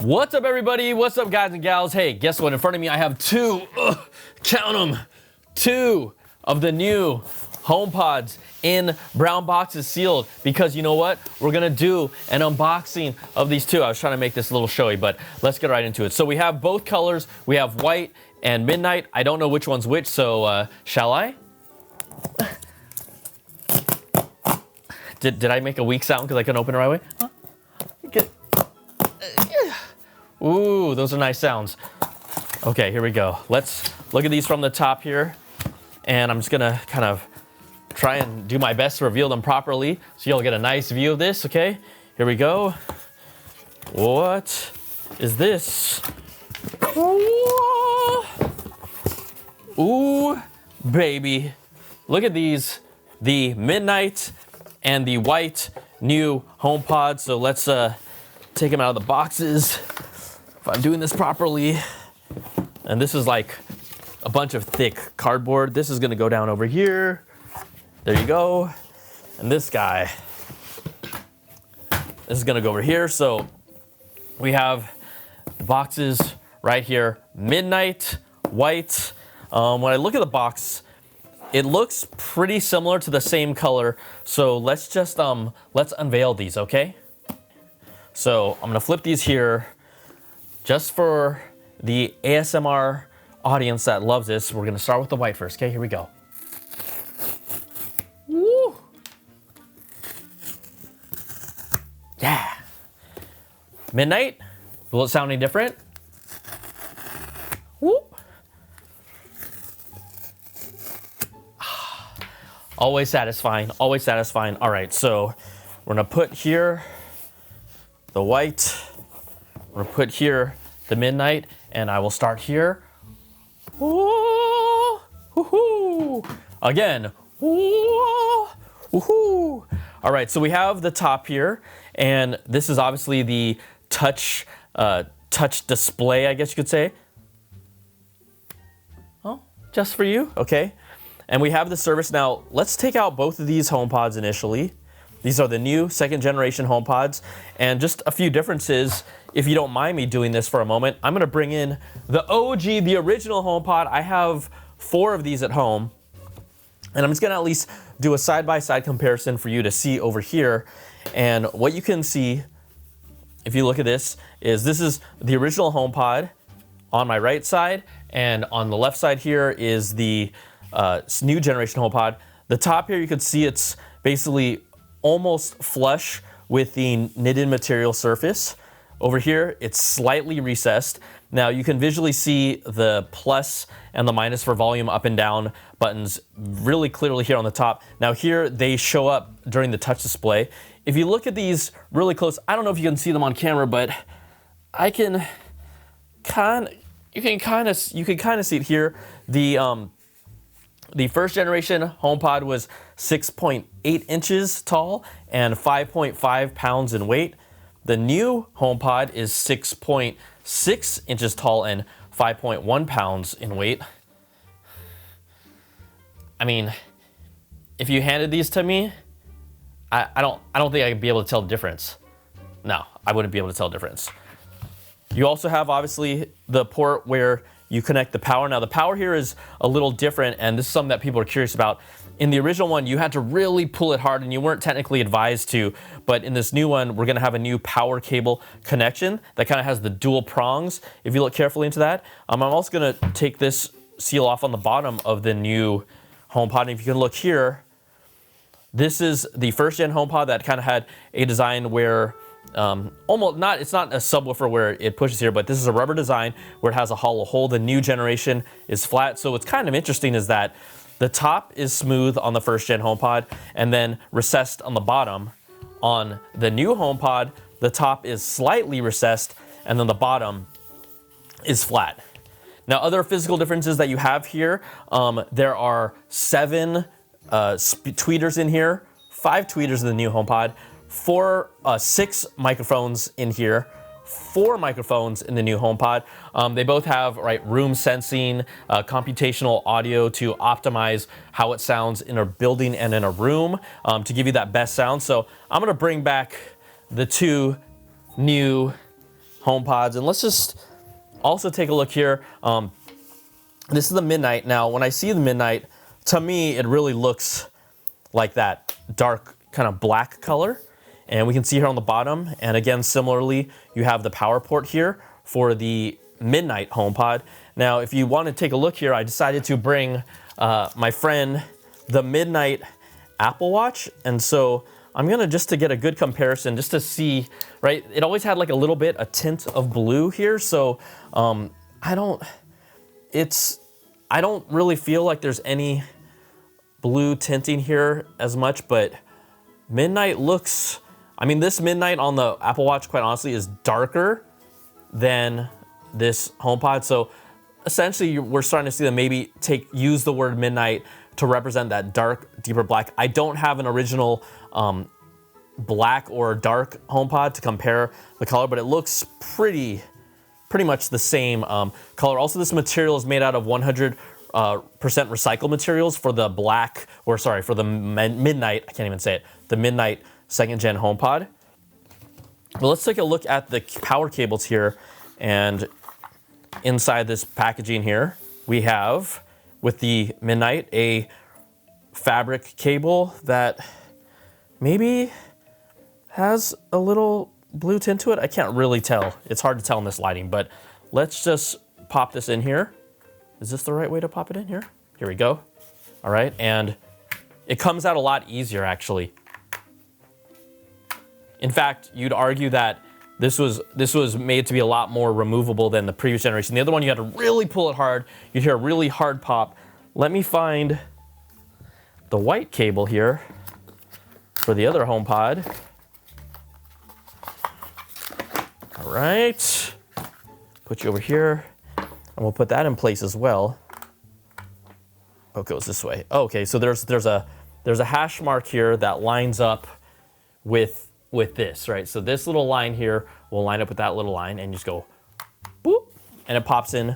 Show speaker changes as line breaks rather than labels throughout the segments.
What's up, everybody? What's up, guys and gals? Hey, guess what? In front of me, I have count them, two of the new HomePods in brown boxes sealed, because you know what? We're gonna do an unboxing of these two. I was trying to make this a little showy, but let's get right into it. So we have both colors. We have white and midnight. I don't know which one's which, so shall I? Did I make a weak sound because I couldn't open it right away? Huh? Ooh, those are nice sounds. Okay, here we go. Let's look at these from the top here. And I'm just gonna kind of try and do my best to reveal them properly so you'll get a nice view of this, okay? Here we go. What is this? Ooh, baby. Look at these, the midnight and the white new HomePod. So let's take them out of the boxes. If I'm doing this properly. And this is like a bunch of thick cardboard. This is gonna go down over here. There you go. And this guy, this is gonna go over here. So we have boxes right here, midnight, white. When I look at the box, it looks pretty similar to the same color. So let's just, let's unveil these, okay? So I'm gonna flip these here just for the ASMR audience that loves this. We're gonna start with the white first, okay? Here we go. Woo! Yeah. Midnight, will it sound any different? Woo! Always satisfying, always satisfying. All right, so we're gonna put here the white, we're gonna put here the midnight, and I will start here. Woo, woo-hoo. Again, woo, woo-hoo. All right, so we have the top here, and this is obviously the touch display, I guess you could say. Oh, just for you, okay. And we have the service. Now, let's take out both of these HomePods initially. These are the new second generation HomePods. And just a few differences, if you don't mind me doing this for a moment, I'm gonna bring in the OG, the original HomePod. I have 4 of these at home. And I'm just gonna at least do a side-by-side comparison for you to see over here. And what you can see, if you look at this is the original HomePod on my right side. And on the left side here is the new generation HomePod. The top here, you can see it's basically almost flush with the knitted material surface. Over here, it's slightly recessed. Now you can visually see the plus and the minus for volume up and down buttons really clearly here on the top. Now here, they show up during the touch display. If you look at these really close, I don't know if you can see them on camera, but you can kind of see it here. The first generation HomePod was 6.8 inches tall and 5.5 pounds in weight. The new HomePod is 6.6 inches tall and 5.1 pounds in weight. I mean, if you handed these to me, I don't think I'd be able to tell the difference. No, I wouldn't be able to tell the difference. You also have obviously the port where you connect the power. Now the power here is a little different, and this is something that people are curious about. In the original one, you had to really pull it hard and you weren't technically advised to, but in this new one, we're gonna have a new power cable connection that kind of has the dual prongs. If you look carefully into that, I'm also gonna take this seal off on the bottom of the new HomePod. And if you can look here, this is the first gen HomePod that kind of had a design where it's not a subwoofer where it pushes here, but this is a rubber design where it has a hollow hole. The new generation is flat. So what's kind of interesting is that the top is smooth on the first gen HomePod and then recessed on the bottom. On the new HomePod, the top is slightly recessed and then the bottom is flat. Now, other physical differences that you have here, there are 7 tweeters in here, 5 tweeters in the new HomePod, 6 microphones in here, 4 microphones in the new HomePod. They both have room sensing, computational audio to optimize how it sounds in a building and in a room to give you that best sound. So I'm gonna bring back the 2 new HomePods. And let's just also take a look here. This is the Midnight. Now, when I see the Midnight, to me, it really looks like that dark kind of black color. And we can see here on the bottom, and again, similarly, you have the power port here for the Midnight HomePod. Now, if you want to take a look here, I decided to bring my friend the Midnight Apple Watch. And so I'm gonna, just to get a good comparison, just to see, right? It always had like a tint of blue here. So I don't really feel like there's any blue tinting here as much, but Midnight looks, I mean, this Midnight on the Apple Watch, quite honestly, is darker than this HomePod. So essentially, we're starting to see them maybe use the word Midnight to represent that dark, deeper black. I don't have an original black or dark HomePod to compare the color, but it looks pretty much the same color. Also, this material is made out of 100% recycled materials for the for the Midnight, I can't even say it, the Midnight 2nd Gen HomePod. But let's take a look at the power cables here. And inside this packaging here, we have, with the Midnight, a fabric cable that maybe has a little blue tint to it. I can't really tell. It's hard to tell in this lighting, but let's just pop this in here. Is this the right way to pop it in here? Here we go. All right, and it comes out a lot easier, actually. In fact, you'd argue that this was made to be a lot more removable than the previous generation. The other one, you had to really pull it hard. You'd hear a really hard pop. Let me find the white cable here for the other HomePod. All right, put you over here, and we'll put that in place as well. Oh, it goes this way. Oh, okay, so there's a hash mark here that lines up with this, right? So this little line here will line up with that little line, and you just go boop, and it pops in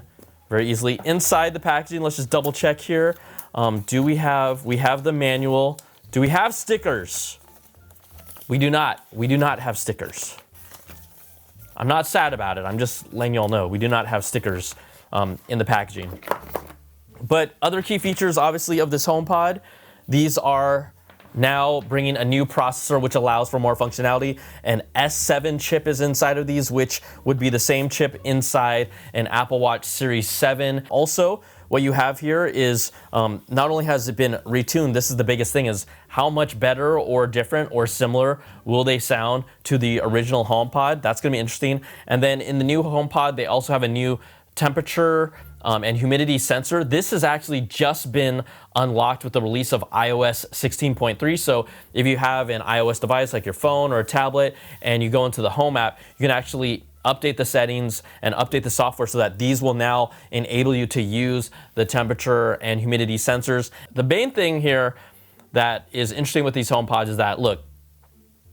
very easily. Inside the packaging, let's just double check here. We have the manual. Do we have stickers? We do not. We do not have stickers. I'm not sad about it. I'm just letting y'all know we do not have stickers in the packaging. But other key features, obviously, of this HomePod, these are now bringing a new processor which allows for more functionality. An S7 chip is inside of these, which would be the same chip inside an Apple Watch Series 7. Also, what you have here is not only has it been retuned, this is the biggest thing, is how much better or different or similar will they sound to the original HomePod. That's gonna be interesting. And then in the new HomePod, they also have a new temperature and humidity sensor. This has actually just been unlocked with the release of iOS 16.3. So if you have an iOS device like your phone or a tablet and you go into the Home app, you can actually update the settings and update the software so that these will now enable you to use the temperature and humidity sensors. The main thing here that is interesting with these HomePods is that, look,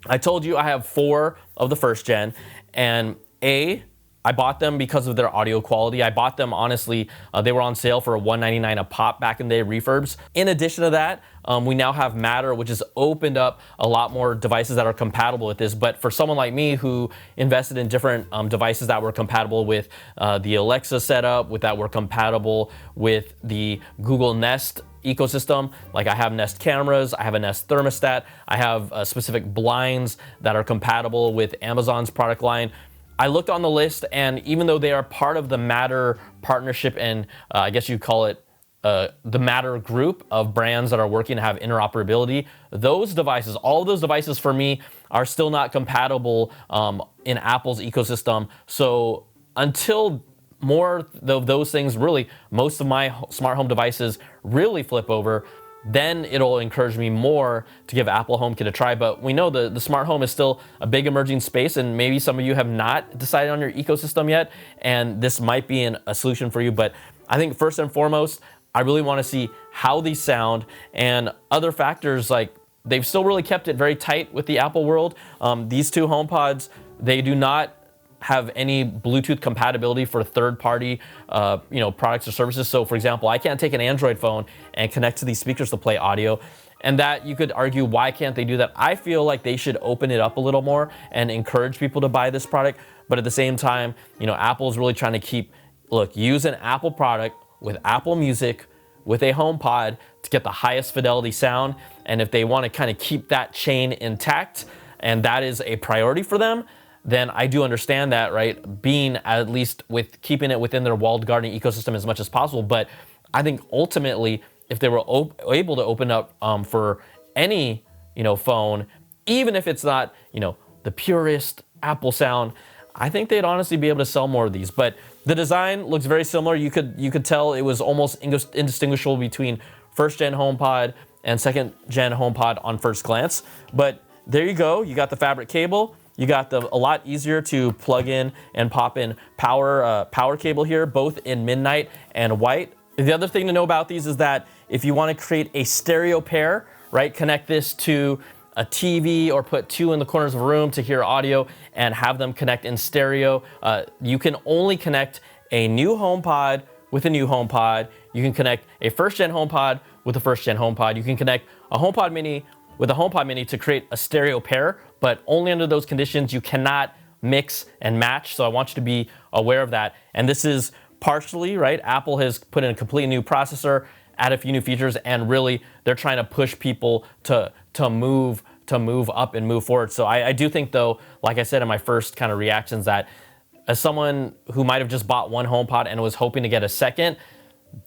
I told you I have 4 of the 1st gen, and I bought them because of their audio quality. I bought them, honestly, they were on sale for $199 a pop back in the day, refurbs. In addition to that, we now have Matter, which has opened up a lot more devices that are compatible with this. But for someone like me who invested in different devices that were compatible with the Alexa setup, that were compatible with the Google Nest ecosystem, like I have Nest cameras, I have a Nest thermostat, I have specific blinds that are compatible with Amazon's product line. I looked on the list, and even though they are part of the Matter partnership, and I guess you'd call it the Matter group of brands that are working to have interoperability, those devices, all of those devices for me, are still not compatible in Apple's ecosystem. So until more of those things, really, most of my smart home devices really flip over, then it'll encourage me more to give Apple HomeKit a try. But we know the smart home is still a big emerging space, and maybe some of you have not decided on your ecosystem yet, and this might be a solution for you. But I think first and foremost, I really want to see how these sound, and other factors, like they've still really kept it very tight with the Apple world. These 2 HomePods, they do not have any Bluetooth compatibility for third-party products or services. So for example, I can't take an Android phone and connect to these speakers to play audio. And that you could argue, why can't they do that? I feel like they should open it up a little more and encourage people to buy this product. But at the same time, Apple's really trying to use an Apple product with Apple Music, with a HomePod to get the highest fidelity sound. And if they want to kind of keep that chain intact, and that is a priority for them, then I do understand that, right? Being at least with keeping it within their walled garden ecosystem as much as possible. But I think ultimately, if they were able to open up for any, phone, even if it's not, the purest Apple sound, I think they'd honestly be able to sell more of these. But the design looks very similar. You could tell it was almost indistinguishable between first gen HomePod and second gen HomePod on first glance. But there you go. You got the fabric cable. You got a lot easier to plug in and pop in power cable here, both in midnight and white. The other thing to know about these is that if you want to create a stereo pair, right, connect this to a TV or put two in the corners of a room to hear audio and have them connect in stereo, you can only connect a new HomePod with a new HomePod. You can connect a first-gen HomePod with a first-gen HomePod. You can connect a HomePod Mini with a HomePod Mini to create a stereo pair, but only under those conditions. You cannot mix and match, so I want you to be aware of that. And this is partially, right, Apple has put in a completely new processor, add a few new features, and really they're trying to push people to move up and move forward. So I do think, though, like I said in my first kind of reactions, that as someone who might have just bought one HomePod and was hoping to get a second,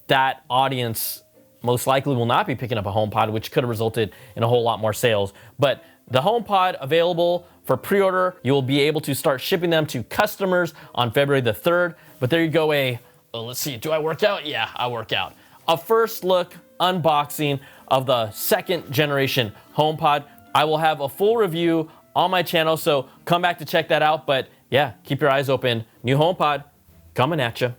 that audience most likely will not be picking up a HomePod, which could have resulted in a whole lot more sales. But the HomePod available for pre-order, you will be able to start shipping them to customers on February the 3rd. But there you go, let's see, do I work out? Yeah, I work out. A first look unboxing of the second generation HomePod. I will have a full review on my channel, so come back to check that out. But yeah, keep your eyes open. New HomePod coming at you.